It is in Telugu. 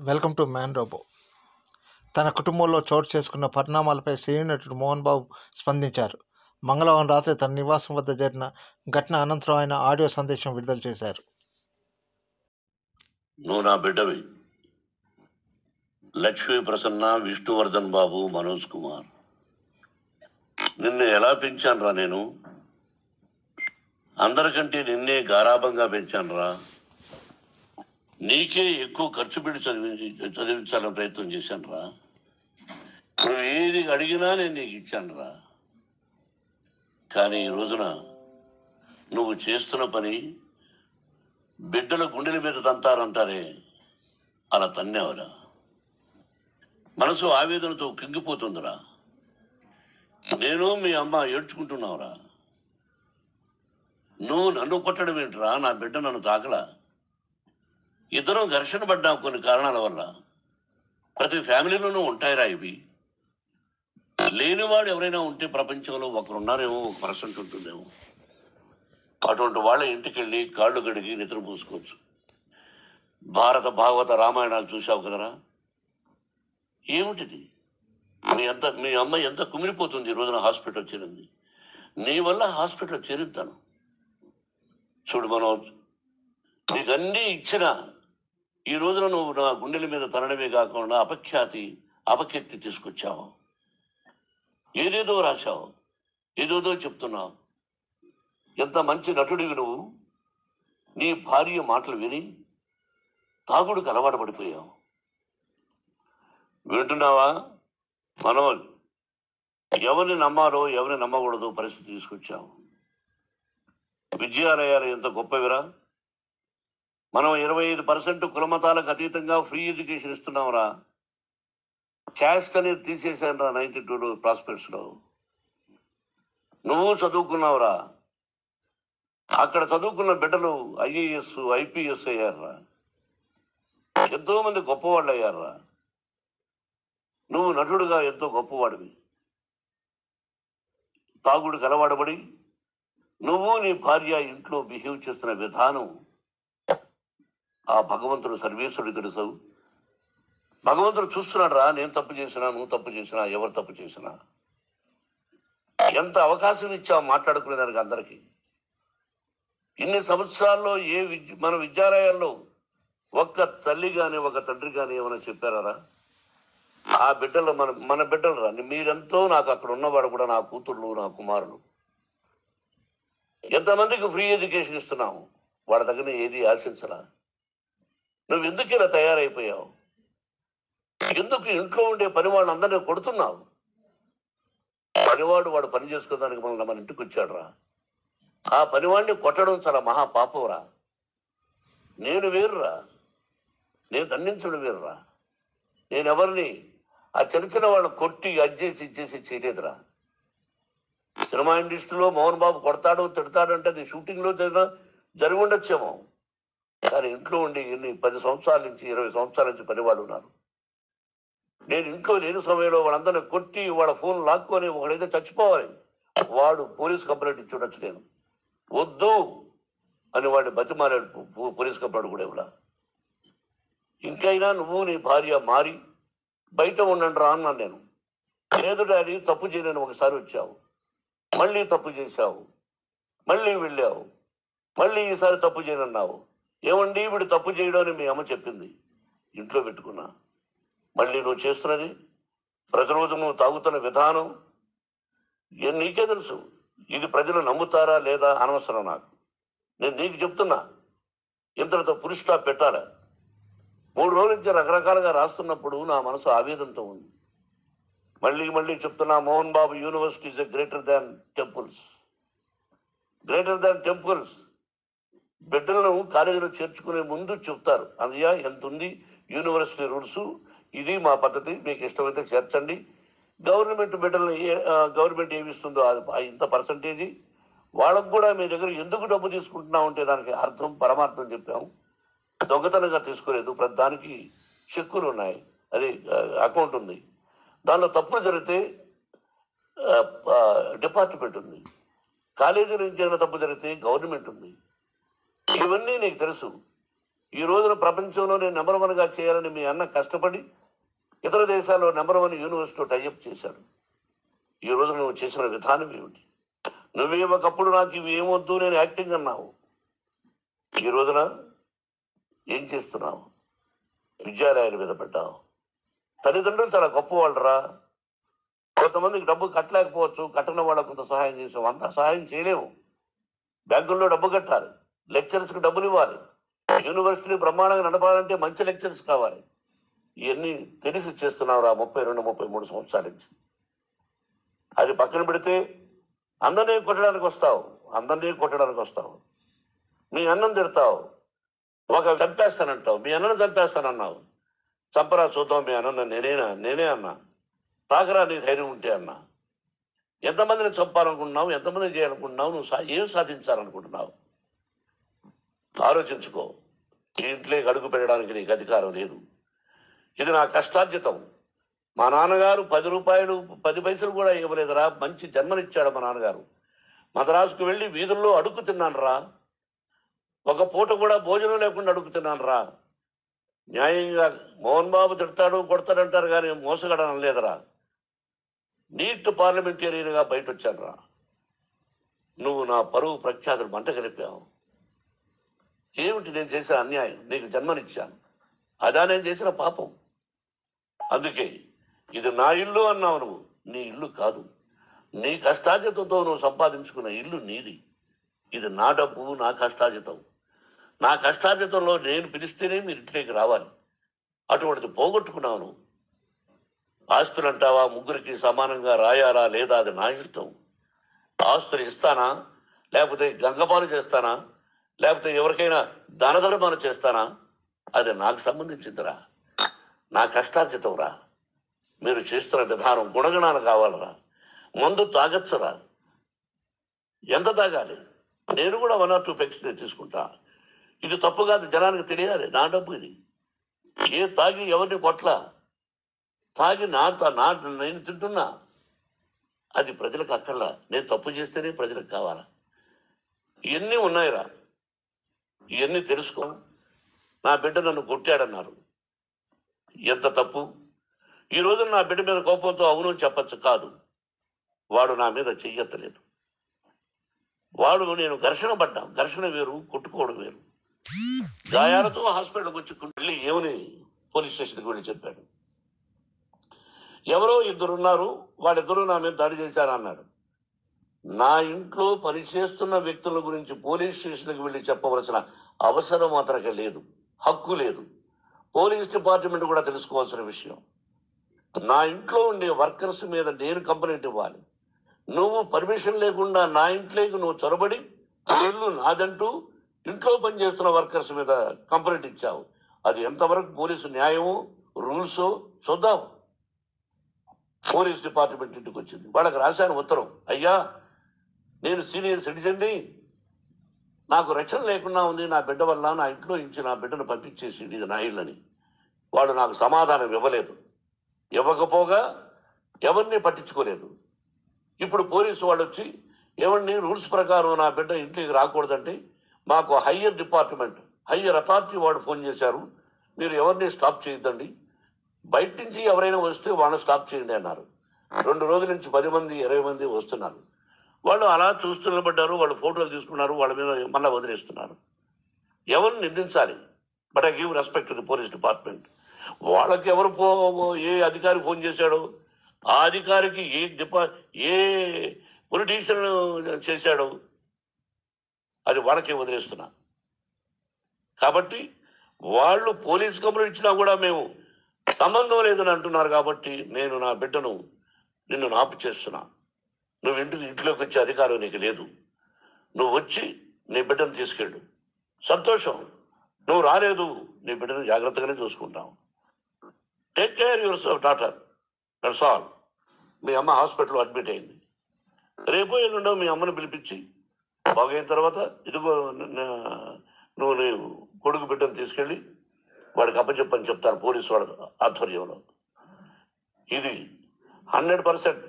Welcome to man robo. తన కుటుంబంలో చోటు చేసుకున్న పరిణామాలపై సినీ నటుడు మోహన్ బాబు స్పందించారు. మంగళవారం రాత్రి తన నివాసం వద్ద జరిగిన ఘటన అనంతరం ఆయన ఆడియో సందేశం విడుదల చేశారు. నువ్వు నా బిడ్డవి. లక్ష్మీ ప్రసన్న, విష్ణువర్ధన్ బాబు, మనోజ్ కుమార్. నిన్ను ఎలా పెంచానురా నేను? అందరికంటే నిన్నే గారాభంగా పెంచానురా. నీకే ఎక్కువ ఖర్చు పెట్టి చదివించాలని ప్రయత్నం చేశానురా. నువ్వు ఏది అడిగినా నేను నీకు ఇచ్చానురా. కానీ ఈ రోజున నువ్వు చేస్తున్న పని బిడ్డల గుండెల మీద తంతారంటారే, అలా తన్నేవరా. మనసు ఆవేదనతో కింగిపోతుందిరా. నేను మీ అమ్మ ఏడ్చుకుంటున్నావురా. నువ్వు నన్ను కొట్టడం ఏంట్రా? నా బిడ్డ నన్ను తాకలా. ఇద్దరం ఘర్షణ పడ్డాం కొన్ని కారణాల వల్ల. ప్రతి ఫ్యామిలీలోనూ ఉంటాయిరా ఇవి. లేనివాడు ఎవరైనా ఉంటే ప్రపంచంలో ఒకరున్నారేమో, 1% ఉంటుందేమో. అటువంటి వాళ్ళ ఇంటికి వెళ్ళి కాళ్ళు కడిగి నిద్ర పూసుకోవచ్చు. భారత భాగవత రామాయణాలు చూసావు కదరా. ఏమిటిది? మీ అమ్మ ఎంత కుమిలిపోతుంది ఈ రోజున హాస్పిటల్ చేరింది. నీ వల్ల హాస్పిటల్ చేరుతాను. చూడు మనోజ్, నీకు అన్నీ ఇచ్చిన ఈ రోజున నువ్వు నా గుండెల మీద తనడమే కాకుండా అపకీర్తి తీసుకొచ్చావు. ఏదేదో రాశావు, ఏదేదో చెప్తున్నావు. ఎంత మంచి నటుడివి నువ్వు. నీ భార్య మాటలు విని తాగుడుకు అలవాటు పడిపోయావు. వింటున్నావా మనోజ్? ఎవరిని నమ్మాలో ఎవరిని నమ్మకూడదో పరిస్థితి తీసుకొచ్చావు. విద్యాలయాలు ఎంత గొప్పవిరా. మనం 25% కులమతాలకు అతీతంగా ఫ్రీ ఎడ్యుకేషన్ ఇస్తున్నాంరా. క్యాస్ట్ అనేది తీసేశాను రా 92లో ప్రాస్పెక్ట్స్లో. నువ్వు చదువుకున్నావురా. అక్కడ చదువుకున్న బిడ్డలు IAS, IPS అయ్యారా. ఎంతో మంది గొప్పవాళ్ళు అయ్యారా. నువ్వు నటుడుగా ఎంతో గొప్పవాడివి. తాగుడు కలవాడబడి నువ్వు నీ భార్య ఇంట్లో బిహేవ్ చేస్తున్న విధానం ఆ భగవంతుడు సర్వేశ్వరుడు తెలుసు. భగవంతుడు చూస్తున్నాడు రా. నేను తప్పు చేసినా, నువ్వు తప్పు చేసినా, ఎవరు తప్పు చేసినా. ఎంత అవకాశం ఇచ్చావు మాట్లాడుకునేదానికి అందరికీ. ఇన్ని సంవత్సరాల్లో మన విద్యాలయాల్లో ఒక్క తల్లి కానీ ఒక తండ్రి కానీ ఏమైనా చెప్పారా? ఆ బిడ్డలు మన బిడ్డలు రా. మీరెంతో నాకు అక్కడ ఉన్నవాడు కూడా నా కూతుర్లు, నా కుమారులు. ఎంతమందికి ఫ్రీ ఎడ్యుకేషన్ ఇస్తున్నావు. వాడి దగ్గర ఏది ఆశించరా. నువ్వు ఎందుకు ఇలా తయారైపోయావు? ఎందుకు ఇంట్లో ఉండే పని వాళ్ళని అందరినీ కొడుతున్నావు? పనివాడు వాడు పని చేసుకోవడానికి మన ఇంటికి వచ్చాడు రా. ఆ పనివాడిని కొట్టడం చాలా మహాపాపంరా. నేను వేరురా. నేను దండించడం వేరురా. నేను ఎవరిని ఆ చిన్న వాళ్ళని కొట్టి ఇచ్చేసి చేయలేదురా. సినిమా ఇండస్ట్రీలో మోహన్ బాబు కొడతాడు తిడతాడు అంటే అది షూటింగ్లో జరిగి ఉండొచ్చేమో. కానీ ఇంట్లో ఉండి 10 సంవత్సరాల నుంచి 20 సంవత్సరాల నుంచి పనివాళ్ళు ఉన్నారు. నేను ఇంట్లో లేని సమయంలో వాళ్ళందరినీ కొట్టి వాళ్ళ ఫోన్ లాక్కొని ఒకడైతే చచ్చిపోవాలి. వాడు పోలీస్ కంప్లైంట్ ఇచ్చి ఉండొచ్చు. నేను వద్దు అని వాడిని బతిమారాడు. పోలీస్ కంప్లైంట్ కూడా ఇవ్వలా. ఇంకైనా నువ్వు నీ భార్య మారి బయట ఉండండి రా అన్నాను నేను. లేదు డాడీ, తప్పు చేయలేని ఒకసారి వచ్చావు, మళ్ళీ తప్పు చేశావు, మళ్ళీ వెళ్ళావు, మళ్ళీ ఈసారి తప్పు చేయనన్నావు. ఏమండి వీడు తప్పు చేయడం అని మీ అమ్మ చెప్పింది. ఇంట్లో పెట్టుకున్నా. మళ్ళీ నువ్వు చేస్తున్నది, ప్రతిరోజు నువ్వు తాగుతున్న విధానం నీకే తెలుసు. ఇది ప్రజలు నమ్ముతారా లేదా అనవసరం నాకు. నేను నీకు చెప్తున్నా, ఇంతటితో పులి స్టాప్ పెట్టాలా. 3 రోజుల నుంచి రకరకాలుగా రాస్తున్నప్పుడు నా మనసు ఆవేదనతో ఉంది. మళ్ళీ చెప్తున్నా, Mohan Babu university is greater than temples. Greater than temples. బిడ్డలను కాలేజీలో చేర్చుకునే ముందు చెప్తారు, అదయ్యా ఎంత ఉంది యూనివర్సిటీ రూల్స్, ఇది మా పద్ధతి, మీకు ఇష్టమైతే చేర్చండి. గవర్నమెంట్ బిడ్డలను గవర్నమెంట్ ఏమిస్తుందో ఇంత పర్సంటేజీ వాళ్ళకు కూడా మీ దగ్గర ఎందుకు డబ్బు తీసుకుంటున్నా ఉంటే దానికి అర్థం పరమార్థం చెప్పాము. దొంగతనంగా తీసుకోలేదు. ప్రతి దానికి చెక్కులు ఉన్నాయి, అది అకౌంట్ ఉంది. దానిలో తప్పులు జరిగితే డిపార్ట్మెంట్ ఉంది. కాలేజీ నుంచి ఏమైనా తప్పు జరిగితే గవర్నమెంట్ ఉంది. ఇవన్నీ నీకు తెలుసు. ఈ రోజున ప్రపంచంలో నేను నెంబర్ 1గా చేయాలని మీ అన్న కష్టపడి ఇతర దేశాల్లో నెంబర్ 1 యూనివర్సిటీ టైఅప్ చేశాడు. ఈ రోజు నువ్వు చేసిన విధానం ఏమిటి? నువ్వే ఒకప్పుడు నాకు ఇవి ఏమొద్దు నేను యాక్టింగ్ అన్నావు. ఈ రోజున ఏం చేస్తున్నావు? విద్యాలయాల మీద పడ్డావు. తల్లిదండ్రులు చాలా గొప్పవాళ్ళరా. కొంతమందికి డబ్బు కట్టలేకపోవచ్చు, కట్టని వాళ్ళకు కొంత సహాయం చేసాం. అంతా సహాయం చేయలేము. బ్యాంకుల్లో డబ్బు కట్టాలి, లెక్చరర్స్కి డబ్బులు ఇవ్వాలి, యూనివర్సిటీ బ్రహ్మాండంగా నడపాలంటే మంచి లెక్చరర్స్ కావాలి. ఇవన్నీ తెలిసి చేస్తున్నావురా 32-33 సంవత్సరాల నుంచి. అది పక్కన పెడితే అందరినీ కొట్టడానికి వస్తావు. మీ అన్నం తిడతావు, ఒక చంపేస్తానంటావు, మీ అన్నను చంపేస్తానన్నావు. చంపరా చూద్దాం మీ అన్న నేనే అన్నా. తాకరా నీ ధైర్యం ఉంటే అన్నా. ఎంతమందిని చంపాలనుకుంటున్నావు? ఎంతమందిని చేయాలనుకుంటున్నావు? నువ్వు ఏం సాధించాలనుకుంటున్నావు? ఆలోచించుకో. ఈ ఇంట్లోకి అడుగు పెట్టడానికి నీకు అధికారం లేదు. ఇది నా కష్టార్జితం. మా నాన్నగారు 10 రూపాయలు 10 పైసలు కూడా ఇవ్వలేదురా. మంచి జన్మనిచ్చాడు మా నాన్నగారు. మద్రాసుకు వెళ్ళి వీధుల్లో అడుగు తిన్నాను రా. ఒక పూట కూడా భోజనం లేకుండా అడుగు తిన్నాను రా. న్యాయంగా మోహన్ బాబు తిడతాడు కొడతాడంటారు కానీ మోసగడనం లేదురా. నీట్ పార్లమెంటేరియన్గా బయట వచ్చాను రా. నువ్వు నా పరువు ప్రఖ్యాతులు మంట కలిపావు. ఏమిటి నేను చేసిన అన్యాయం? నీకు జన్మనిచ్చాను, అదా నేను చేసిన పాపం. అందుకే ఇది నా ఇల్లు అన్నావు. నువ్వు నీ ఇల్లు కాదు. నీ కష్టార్జితంతో నువ్వు సంపాదించుకున్న ఇల్లు నీది. ఇది నా డబ్బు, నా కష్టార్జితం. నా కష్టార్జితంలో నేను పిలిస్తేనే మీరు ఇంట్లోకి రావాలి. అటువంటిది పోగొట్టుకున్నావు నువ్వు. ఆస్తులు అంటావా? ముగ్గురికి సమానంగా రాయాలా లేదా అది నా ఇష్టం. ఆస్తులు ఇస్తానా, లేకపోతే గంగపాలు చేస్తానా, లేకపోతే ఎవరికైనా దానధర్మాలు చేస్తానా, అది నాకు సంబంధించిందిరా. నా కష్టార్జితం రా. మీరు చేస్తున్న విధానం గుణగణాలు కావాలరా. మందు తాగచ్చరా. ఎంత తాగాలి? నేను కూడా 1 or 2 పెగ్స్ తీసుకుంటా. ఇది తప్పు కాదు, జనానికి తెలియాలి. నా డబ్బు ఇది. తాగి ఎవరిని కొట్లా. తాగి నేను తింటున్నా. అది ప్రజలకు అక్కర్లా. నేను తప్పు చేస్తేనే ప్రజలకు కావాలా. ఇవన్నీ ఉన్నాయిరా. ఇవన్నీ తెలుసుకో. నా బిడ్డ నన్ను కొట్టాడన్నారు. ఎంత తప్పు. ఈ రోజు నా బిడ్డ మీద కోపంతో అవును చెప్పచ్చు. కాదు, వాడు నా మీద చెయ్యెత్తలేదు. నేను ఘర్షణ పడ్డా. ఘర్షణ వేరు, కొట్టుకోవడం వేరు. గాయాలతో హాస్పిటల్కి వచ్చి వెళ్ళి ఏమని పోలీస్ స్టేషన్కి వెళ్ళి చెప్పాడు. ఎవరో 2 ఉన్నారు, వాళ్ళిద్దరూ నా మీద దాడి చేశారన్నాడు. నా ఇంట్లో పనిచేస్తున్న వ్యక్తుల గురించి పోలీస్ స్టేషన్కి వెళ్ళి చెప్పవలసిన అవసరం అతనికి లేదు, హక్కు లేదు. పోలీస్ డిపార్ట్మెంట్ కూడా తెలుసుకోవాల్సిన విషయం. నా ఇంట్లో ఉండే వర్కర్స్ మీద నేను కంప్లైంట్ ఇవ్వాలి. నువ్వు పర్మిషన్ లేకుండా నా ఇంట్లోకి నువ్వు చొరబడి ఇల్లు నాదంటూ ఇంట్లో పనిచేస్తున్న వర్కర్స్ మీద కంప్లైంట్ ఇచ్చావు. అది ఎంతవరకు పోలీసు న్యాయమో రూల్సో చూద్దాం. పోలీస్ డిపార్ట్మెంట్ ఇంటికి వచ్చింది. వాళ్ళకి రాశాను ఉత్తరం. అయ్యా, నేను సీనియర్ సిటిజన్ని, నాకు రక్షణ లేకుండా ఉంది. నా బిడ్డ వల్ల నా ఇంట్లో నుంచి నా బిడ్డను పంపించేసి ఇది నా ఇల్లని. వాళ్ళు నాకు సమాధానం ఇవ్వలేదు. ఇవ్వకపోగా ఎవరిని పట్టించుకోలేదు. ఇప్పుడు పోలీసు వాళ్ళు వచ్చి ఎవరిని రూల్స్ ప్రకారం నా బిడ్డ ఇంటికి రాకూడదంటే మాకు హయ్యర్ అథారిటీ వాళ్ళు ఫోన్ చేశారు. మీరు ఎవరిని స్టాప్ చేయొద్దండి, బయట నుంచి ఎవరైనా వస్తే వాళ్ళని స్టాప్ చేయండి అన్నారు. 2 రోజుల నుంచి 10 మంది 20 మంది వస్తున్నారు. వాళ్ళు అలా చూస్తూ నిలబడ్డారు. వాళ్ళు ఫోటోలు తీసుకున్నారు. వాళ్ళ మీద మళ్ళీ వదిలేస్తున్నారు. ఎవరిని నిందించాలి? But I give respect to the police department. వాళ్ళకి ఎవరు ఏ అధికారి ఫోన్ చేశాడో, ఆ అధికారికి ఏ పొలిటీషియన్ చేశాడో అది వాళ్ళకే వదిలేస్తున్నా. కాబట్టి వాళ్ళు పోలీస్ కంప్లైంట్ ఇచ్చినా కూడా మేము సంబంధం లేదని అంటున్నారు. కాబట్టి నేను నా బిడ్డను నిన్ను నాపు చేస్తున్నా. నువ్వు ఇంట్లోకి వచ్చే అధికారం నీకు లేదు. నువ్వు వచ్చి నీ బిడ్డను తీసుకెళ్ళు. సంతోషం. నువ్వు రాలేదు, నీ బిడ్డను జాగ్రత్తగానే చూసుకుంటావు. Take care your daughter, that's all. మీ అమ్మ హాస్పిటల్లో అడ్మిట్ అయింది. రేపు ఎల్లుండో మీ అమ్మను పిలిపించి బాగైన తర్వాత ఇదిగో నువ్వు నీ కొడుకు బిడ్డను తీసుకెళ్ళి వాడికి అప్పచెప్పని చెప్తారు పోలీసు వాళ్ళ ఆధ్వర్యంలో. ఇది 100%